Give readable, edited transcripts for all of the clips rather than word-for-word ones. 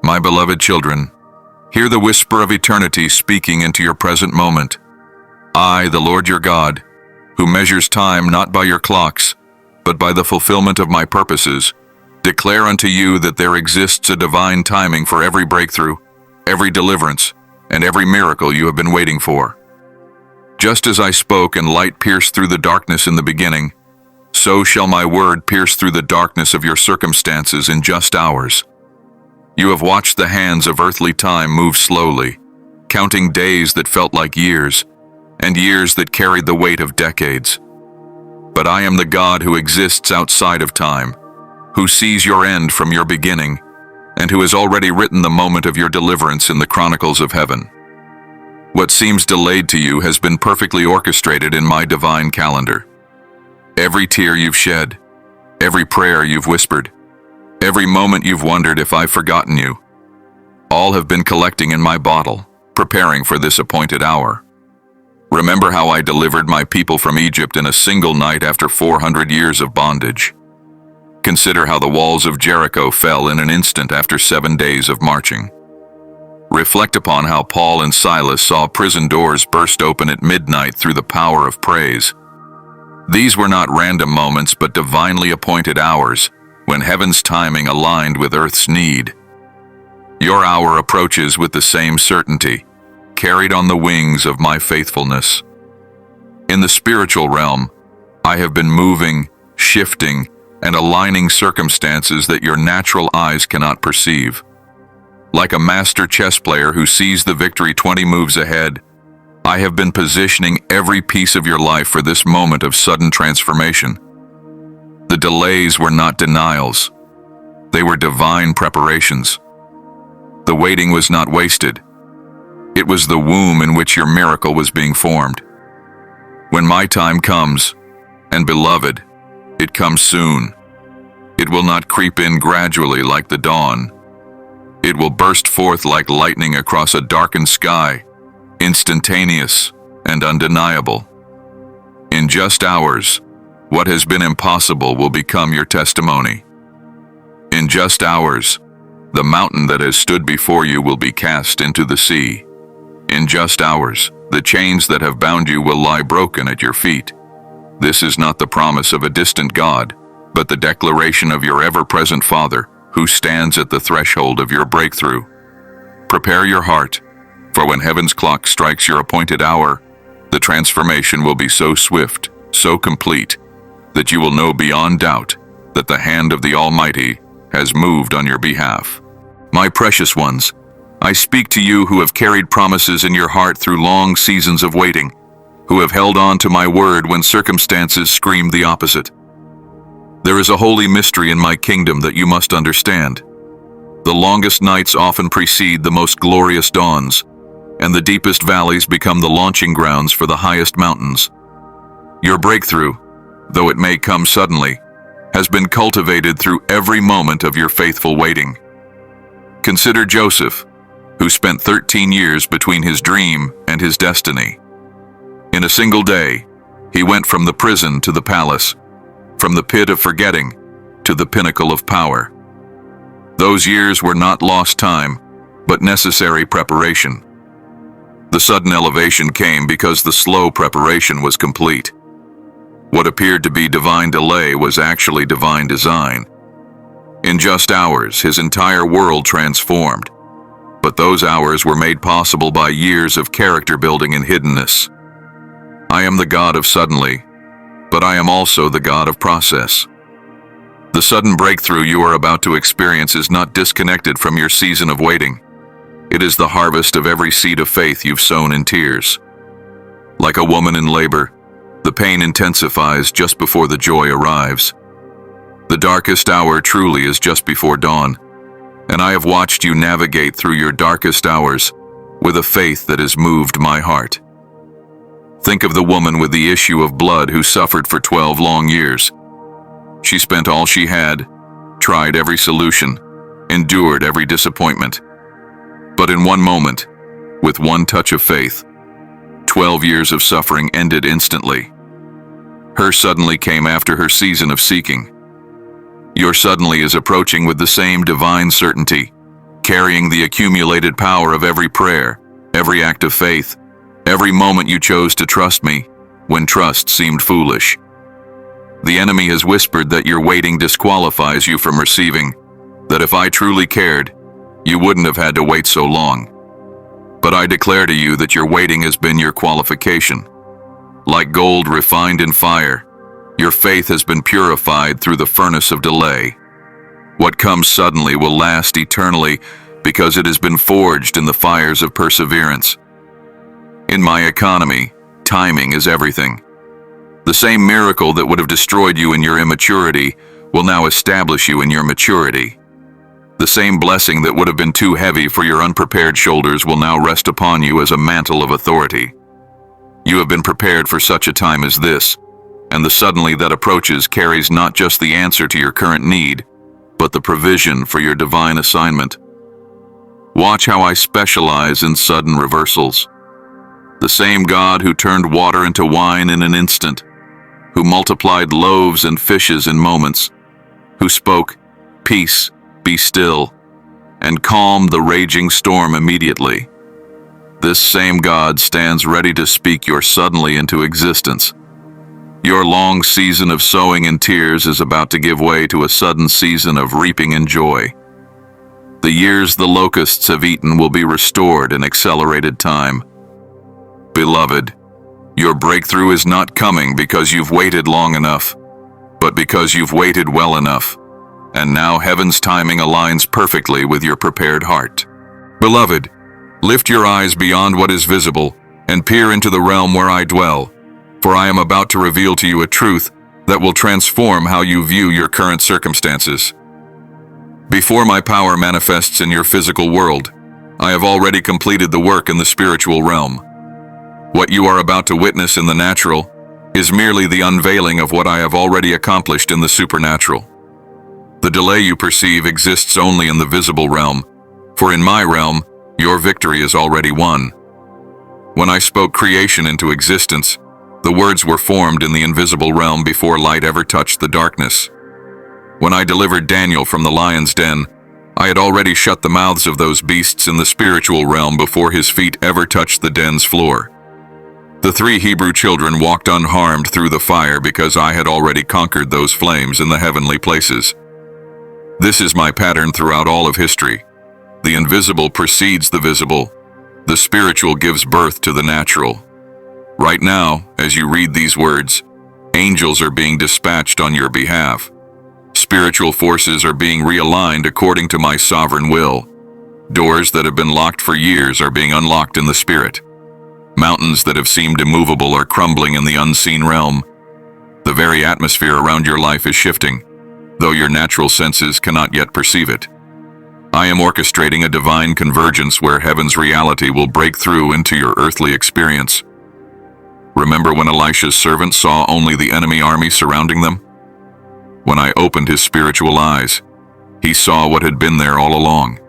My beloved children, hear the whisper of eternity speaking into your present moment. I, the Lord your God, who measures time not by your clocks, but by the fulfillment of my purposes, declare unto you that there exists a divine timing for every breakthrough, every deliverance, and every miracle you have been waiting for. Just as I spoke and light pierced through the darkness in the beginning, so shall my word pierce through the darkness of your circumstances in just hours. You have watched the hands of earthly time move slowly, counting days that felt like years, and years that carried the weight of decades. But I am the God who exists outside of time, who sees your end from your beginning, and who has already written the moment of your deliverance in the chronicles of heaven. What seems delayed to you has been perfectly orchestrated in my divine calendar. Every tear you've shed, every prayer you've whispered, every moment you've wondered if I've forgotten you, all have been collecting in my bottle, preparing for this appointed hour. Remember how I delivered my people from Egypt in a single night after 400 years of bondage. Consider how the walls of Jericho fell in an instant after 7 days of marching. Reflect upon how Paul and Silas saw prison doors burst open at midnight through the power of praise. These were not random moments but divinely appointed hours when heaven's timing aligned with earth's need. Your hour approaches with the same certainty, carried on the wings of my faithfulness. In the spiritual realm, I have been moving, shifting, and aligning circumstances that your natural eyes cannot perceive. Like a master chess player who sees the victory 20 moves ahead, I have been positioning every piece of your life for this moment of sudden transformation. The delays were not denials. They were divine preparations. The waiting was not wasted. It was the womb in which your miracle was being formed. When my time comes, and beloved, it comes soon, it will not creep in gradually like the dawn. It will burst forth like lightning across a darkened sky, instantaneous and undeniable. In just hours, what has been impossible will become your testimony. In just hours, the mountain that has stood before you will be cast into the sea. In just hours, the chains that have bound you will lie broken at your feet. This is not the promise of a distant God, but the declaration of your ever-present Father, who stands at the threshold of your breakthrough. Prepare your heart, for when heaven's clock strikes your appointed hour, the transformation will be so swift, so complete, that you will know beyond doubt that the hand of the Almighty has moved on your behalf. My precious ones, I speak to you who have carried promises in your heart through long seasons of waiting, who have held on to my word when circumstances screamed the opposite. There is a holy mystery in my kingdom that you must understand. The longest nights often precede the most glorious dawns, and the deepest valleys become the launching grounds for the highest mountains. Your breakthrough, though it may come suddenly, has been cultivated through every moment of your faithful waiting. Consider Joseph, who spent 13 years between his dream and his destiny. In a single day, he went from the prison to the palace, from the pit of forgetting to the pinnacle of power. Those years were not lost time, but necessary preparation. The sudden elevation came because the slow preparation was complete. What appeared to be divine delay was actually divine design. In just hours, his entire world transformed. But those hours were made possible by years of character building and hiddenness. I am the God of suddenly, but I am also the God of process. The sudden breakthrough you are about to experience is not disconnected from your season of waiting. It is the harvest of every seed of faith you've sown in tears. Like a woman in labor, the pain intensifies just before the joy arrives. The darkest hour truly is just before dawn, and I have watched you navigate through your darkest hours with a faith that has moved my heart. Think of the woman with the issue of blood who suffered for 12 long years. She spent all she had, tried every solution, endured every disappointment. But in one moment, with one touch of faith, 12 years of suffering ended instantly. Her suddenly came after her season of seeking. Your suddenly is approaching with the same divine certainty, carrying the accumulated power of every prayer, every act of faith, every moment you chose to trust me when trust seemed foolish. The enemy has whispered that your waiting disqualifies you from receiving, that if I truly cared, you wouldn't have had to wait so long. But I declare to you that your waiting has been your qualification. Like gold refined in fire, your faith has been purified through the furnace of delay. What comes suddenly will last eternally because it has been forged in the fires of perseverance. In my economy, timing is everything. The same miracle that would have destroyed you in your immaturity will now establish you in your maturity. The same blessing that would have been too heavy for your unprepared shoulders will now rest upon you as a mantle of authority. You have been prepared for such a time as this, and the suddenly that approaches carries not just the answer to your current need, but the provision for your divine assignment. Watch how I specialize in sudden reversals. The same God who turned water into wine in an instant, who multiplied loaves and fishes in moments, who spoke, "Peace, be still," and calmed the raging storm immediately. This same God stands ready to speak your suddenly into existence. Your long season of sowing in tears is about to give way to a sudden season of reaping in joy. The years the locusts have eaten will be restored in accelerated time. Beloved, your breakthrough is not coming because you've waited long enough, but because you've waited well enough, and now heaven's timing aligns perfectly with your prepared heart. Beloved, lift your eyes beyond what is visible and peer into the realm where I dwell, for I am about to reveal to you a truth that will transform how you view your current circumstances. Before my power manifests in your physical world, I have already completed the work in the spiritual realm. What you are about to witness in the natural is merely the unveiling of what I have already accomplished in the supernatural. The delay you perceive exists only in the visible realm, for in my realm, your victory is already won. When I spoke creation into existence, the words were formed in the invisible realm before light ever touched the darkness. When I delivered Daniel from the lion's den, I had already shut the mouths of those beasts in the spiritual realm before his feet ever touched the den's floor. The 3 Hebrew children walked unharmed through the fire because I had already conquered those flames in the heavenly places. This is my pattern throughout all of history. The invisible precedes the visible. The spiritual gives birth to the natural. Right now, as you read these words, angels are being dispatched on your behalf. Spiritual forces are being realigned according to my sovereign will. Doors that have been locked for years are being unlocked in the spirit. Mountains that have seemed immovable are crumbling in the unseen realm. The very atmosphere around your life is shifting, though your natural senses cannot yet perceive it. I am orchestrating a divine convergence where heaven's reality will break through into your earthly experience. Remember when Elisha's servant saw only the enemy army surrounding them? When I opened his spiritual eyes, he saw what had been there all along.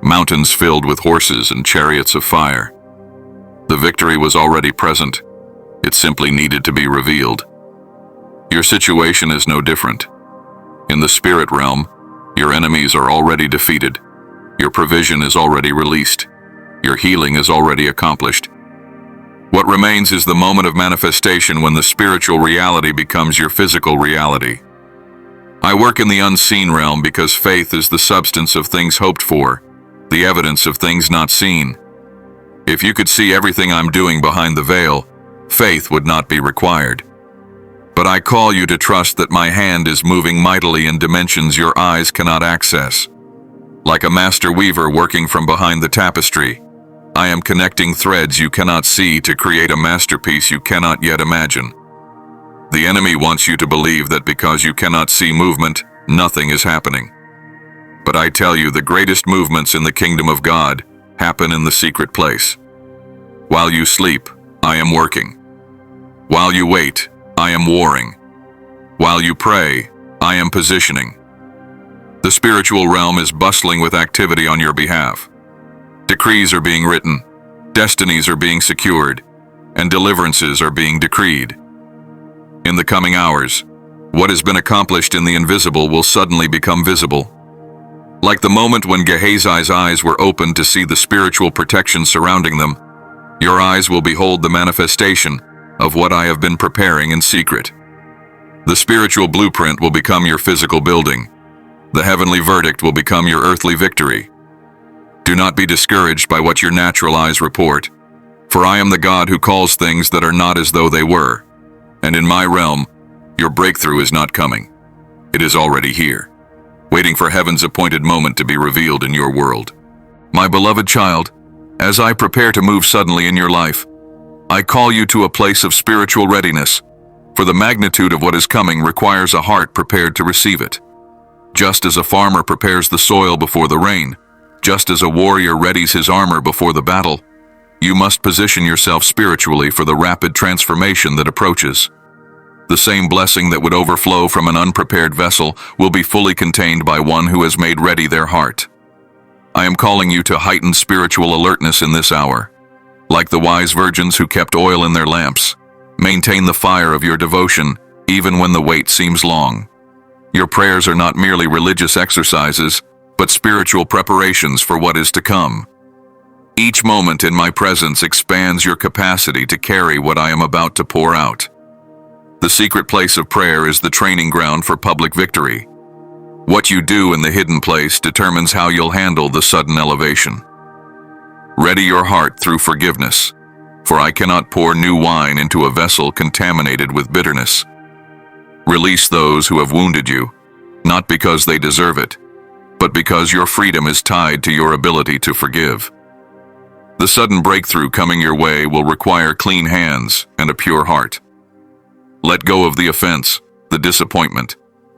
Mountains filled with horses and chariots of fire. The victory was already present. It simply needed to be revealed. Your situation is no different. In the spirit realm, your enemies are already defeated. Your provision is already released. Your healing is already accomplished. What remains is the moment of manifestation when the spiritual reality becomes your physical reality. I work in the unseen realm because faith is the substance of things hoped for, the evidence of things not seen. If you could see everything I'm doing behind the veil, faith would not be required. But I call you to trust that my hand is moving mightily in dimensions your eyes cannot access. Like a master weaver working from behind the tapestry, I am connecting threads you cannot see to create a masterpiece you cannot yet imagine. The enemy wants you to believe that because you cannot see movement, nothing is happening. But I tell you, the greatest movements in the kingdom of God happen in the secret place. While you sleep, I am working. While you wait, I am warring. While you pray, I am positioning. The spiritual realm is bustling with activity on your behalf. Decrees are being written, destinies are being secured, and deliverances are being decreed. In the coming hours, what has been accomplished in the invisible will suddenly become visible. Like the moment when Gehazi's eyes were opened to see the spiritual protection surrounding them, your eyes will behold the manifestation of what I have been preparing in secret. The spiritual blueprint will become your physical building. The heavenly verdict will become your earthly victory. Do not be discouraged by what your natural eyes report, for I am the God who calls things that are not as though they were. And in my realm, your breakthrough is not coming. It is already here, waiting for heaven's appointed moment to be revealed in your world. My beloved child, as I prepare to move suddenly in your life, I call you to a place of spiritual readiness, for the magnitude of what is coming requires a heart prepared to receive it. Just as a farmer prepares the soil before the rain, just as a warrior readies his armor before the battle, you must position yourself spiritually for the rapid transformation that approaches. The same blessing that would overflow from an unprepared vessel will be fully contained by one who has made ready their heart. I am calling you to heightened spiritual alertness in this hour. Like the wise virgins who kept oil in their lamps, maintain the fire of your devotion even when the wait seems long. Your prayers are not merely religious exercises, but spiritual preparations for what is to come. Each moment in my presence expands your capacity to carry what I am about to pour out. The secret place of prayer is the training ground for public victory. What you do in the hidden place determines how you'll handle the sudden elevation. Ready your heart through forgiveness, for I cannot pour new wine into a vessel contaminated with bitterness. Release those who have wounded you, not because they deserve it, but because your freedom is tied to your ability to forgive. The sudden breakthrough coming your way will require clean hands and a pure heart. Let go of the offense, the disappointment,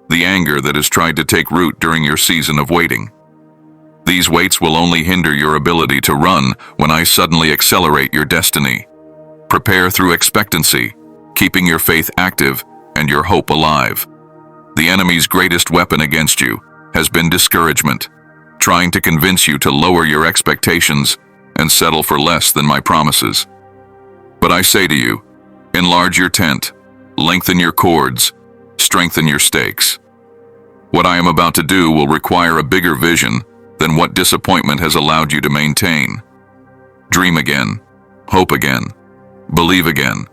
the anger that has tried to take root during your season of waiting. These weights will only hinder your ability to run when I suddenly accelerate your destiny. Prepare through expectancy, keeping your faith active and your hope alive. The enemy's greatest weapon against you has been discouragement, trying to convince you to lower your expectations and settle for less than my promises. But I say to you, enlarge your tent, lengthen your cords, strengthen your stakes. What I am about to do will require a bigger vision than what disappointment has allowed you to maintain. Dream again, hope again, believe again,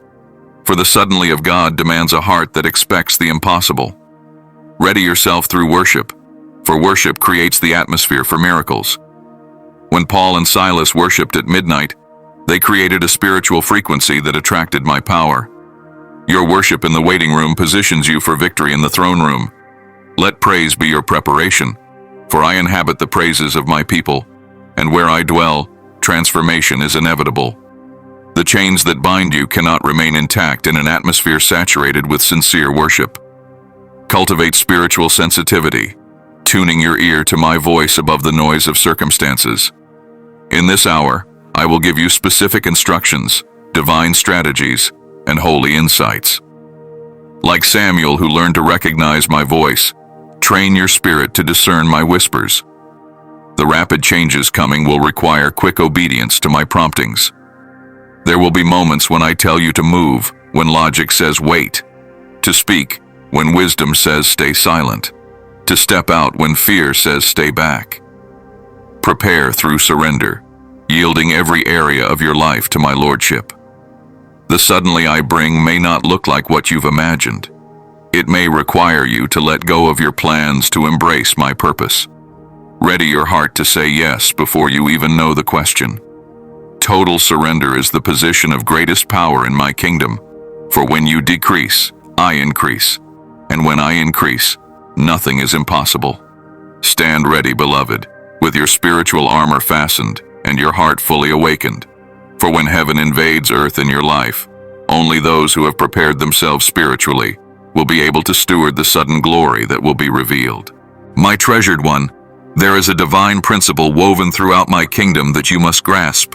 for the suddenly of God demands a heart that expects the impossible. Ready yourself through worship, for worship creates the atmosphere for miracles. When Paul and Silas worshipped at midnight, they created a spiritual frequency that attracted my power. Your worship in the waiting room positions you for victory in the throne room. Let praise be your preparation, for I inhabit the praises of my people, and where I dwell, transformation is inevitable. The chains that bind you cannot remain intact in an atmosphere saturated with sincere worship. Cultivate spiritual sensitivity, tuning your ear to my voice above the noise of circumstances. In this hour, I will give you specific instructions, divine strategies, and holy insights. Like Samuel, who learned to recognize my voice, train your spirit to discern my whispers. The rapid changes coming will require quick obedience to my promptings. There will be moments when I tell you to move, when logic says wait, to speak when wisdom says stay silent, to step out when fear says stay back. Prepare through surrender, yielding every area of your life to my lordship. The suddenly I bring may not look like what you've imagined. It may require you to let go of your plans to embrace my purpose. Ready your heart to say yes before you even know the question. Total surrender is the position of greatest power in my kingdom, for when you decrease, I increase, and when I increase, nothing is impossible. Stand ready, beloved, with your spiritual armor fastened and your heart fully awakened. For when heaven invades earth in your life, only those who have prepared themselves spiritually will be able to steward the sudden glory that will be revealed. My treasured one, there is a divine principle woven throughout my kingdom that you must grasp.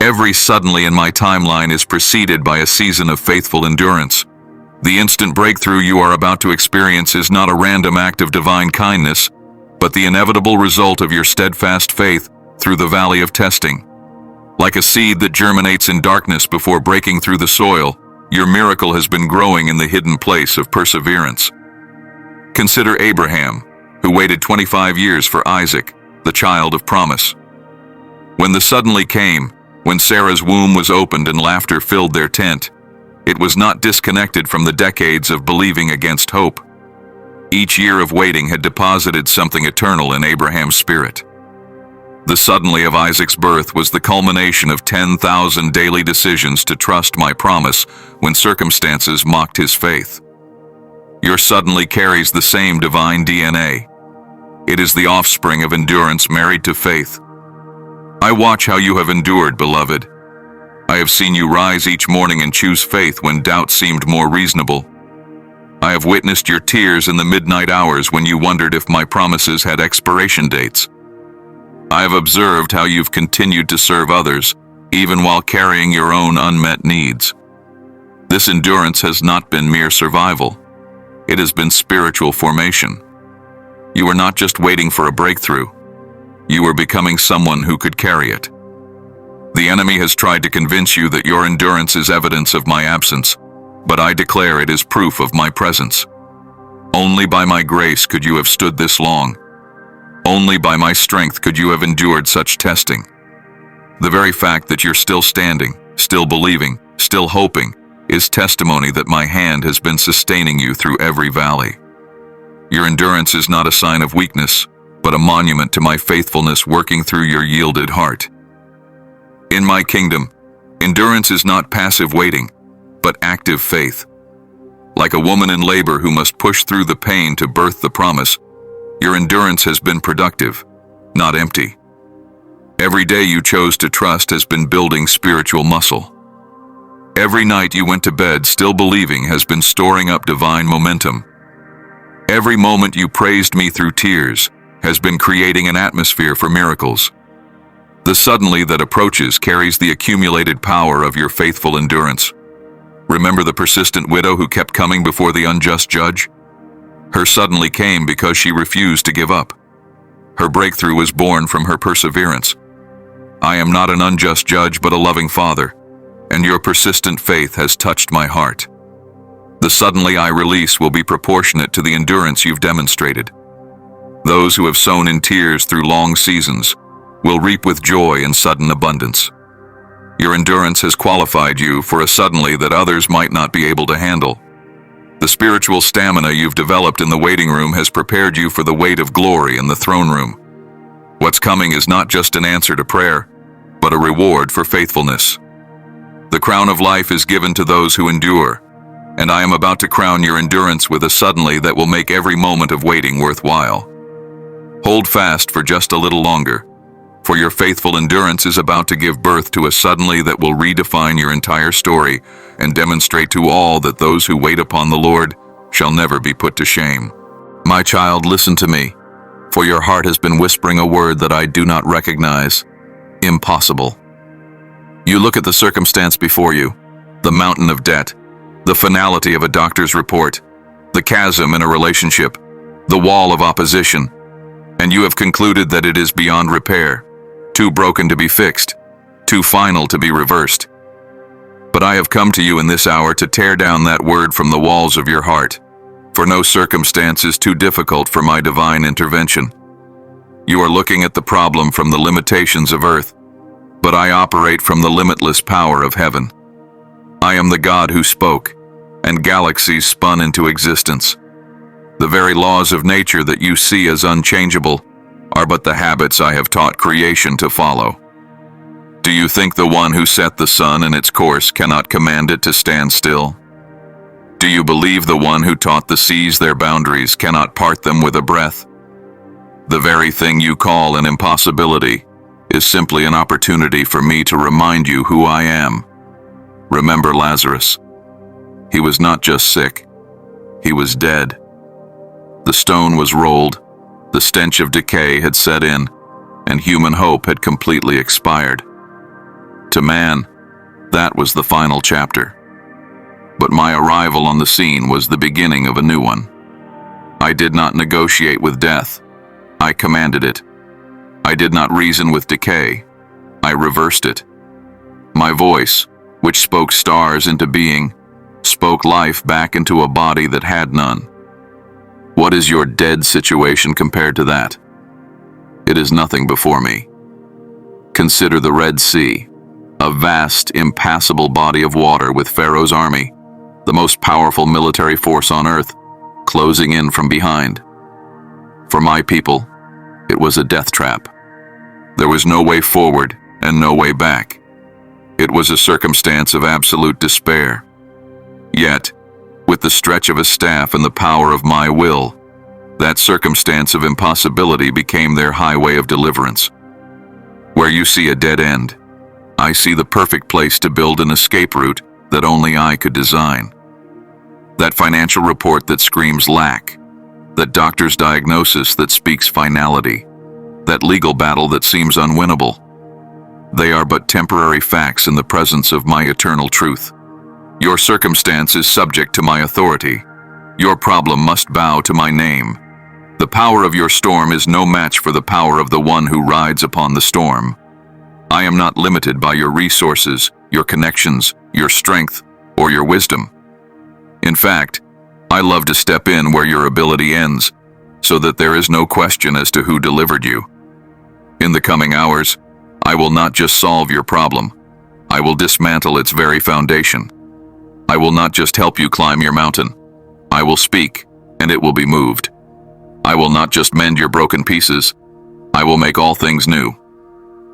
Every suddenly in my timeline is preceded by a season of faithful endurance. The instant breakthrough you are about to experience is not a random act of divine kindness, but the inevitable result of your steadfast faith through the valley of testing. Like a seed that germinates in darkness before breaking through the soil, your miracle has been growing in the hidden place of perseverance. Consider Abraham, who waited 25 years for Isaac, the child of promise. When the suddenly came, when Sarah's womb was opened and laughter filled their tent, it was not disconnected from the decades of believing against hope. Each year of waiting had deposited something eternal in Abraham's spirit. The suddenly of Isaac's birth was the culmination of 10,000 daily decisions to trust my promise when circumstances mocked his faith. Your suddenly carries the same divine DNA. It is the offspring of endurance married to faith. I watch how you have endured, beloved. I have seen you rise each morning and choose faith when doubt seemed more reasonable. I have witnessed your tears in the midnight hours when you wondered if my promises had expiration dates. I have observed how you've continued to serve others, even while carrying your own unmet needs. This endurance has not been mere survival. It has been spiritual formation. You are not just waiting for a breakthrough. You are becoming someone who could carry it. The enemy has tried to convince you that your endurance is evidence of my absence, but I declare it is proof of my presence. Only by my grace could you have stood this long. Only by my strength could you have endured such testing. The very fact that you're still standing, still believing, still hoping, is testimony that my hand has been sustaining you through every valley. Your endurance is not a sign of weakness, but a monument to my faithfulness working through your yielded heart. In my kingdom, endurance is not passive waiting, but active faith. Like a woman in labor who must push through the pain to birth the promise, your endurance has been productive, not empty. Every day you chose to trust has been building spiritual muscle. Every night you went to bed still believing has been storing up divine momentum. Every moment you praised me through tears has been creating an atmosphere for miracles. The suddenly that approaches carries the accumulated power of your faithful endurance. Remember the persistent widow who kept coming before the unjust judge? Her suddenly came because she refused to give up. Her breakthrough was born from her perseverance. I am not an unjust judge but a loving Father, and your persistent faith has touched my heart. The suddenly I release will be proportionate to the endurance you've demonstrated. Those who have sown in tears through long seasons will reap with joy in sudden abundance. Your endurance has qualified you for a suddenly that others might not be able to handle. The spiritual stamina you've developed in the waiting room has prepared you for the weight of glory in the throne room. What's coming is not just an answer to prayer, but a reward for faithfulness. The crown of life is given to those who endure, and I am about to crown your endurance with a suddenly that will make every moment of waiting worthwhile. Hold fast for just a little longer, for your faithful endurance is about to give birth to a suddenly that will redefine your entire story and demonstrate to all that those who wait upon the Lord shall never be put to shame. My child, listen to me, for your heart has been whispering a word that I do not recognize. Impossible. You look at the circumstance before you, the mountain of debt, the finality of a doctor's report, the chasm in a relationship, the wall of opposition, and you have concluded that it is beyond repair, too broken to be fixed, too final to be reversed. But I have come to you in this hour to tear down that word from the walls of your heart, for no circumstance is too difficult for my divine intervention. You are looking at the problem from the limitations of earth, but I operate from the limitless power of heaven. I am the God who spoke, and galaxies spun into existence. The very laws of nature that you see as unchangeable are but the habits I have taught creation to follow. Do you think the one who set the sun in its course cannot command it to stand still? Do you believe the one who taught the seas their boundaries cannot part them with a breath? The very thing you call an impossibility is simply an opportunity for me to remind you who I am. Remember Lazarus. He was not just sick, he was dead. The stone was rolled, the stench of decay had set in, and human hope had completely expired. To man, that was the final chapter. But my arrival on the scene was the beginning of a new one. I did not negotiate with death, I commanded it. I did not reason with decay, I reversed it. My voice, which spoke stars into being, spoke life back into a body that had none. What is your dead situation compared to that? It is nothing before me. Consider the Red Sea, a vast, impassable body of water with Pharaoh's army, the most powerful military force on earth, closing in from behind. For my people, it was a death trap. There was no way forward and no way back. It was a circumstance of absolute despair. Yet, with the stretch of a staff and the power of my will, that circumstance of impossibility became their highway of deliverance. Where you see a dead end, I see the perfect place to build an escape route that only I could design. That financial report that screams lack, that doctor's diagnosis that speaks finality, that legal battle that seems unwinnable. They are but temporary facts in the presence of my eternal truth. Your circumstance is subject to my authority. Your problem must bow to my name. The power of your storm is no match for the power of the one who rides upon the storm. I am not limited by your resources, your connections, your strength, or your wisdom. In fact, I love to step in where your ability ends, so that there is no question as to who delivered you. In the coming hours, I will not just solve your problem. I will dismantle its very foundation. I will not just help you climb your mountain. I will speak, and it will be moved. I will not just mend your broken pieces. I will make all things new.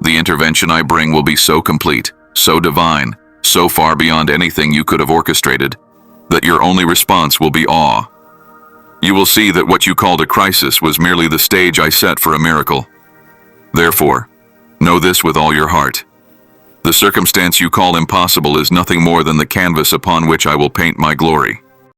The intervention I bring will be so complete, so divine, so far beyond anything you could have orchestrated, that your only response will be awe. You will see that what you called a crisis was merely the stage I set for a miracle. Therefore, know this with all your heart. The circumstance you call impossible is nothing more than the canvas upon which I will paint my glory.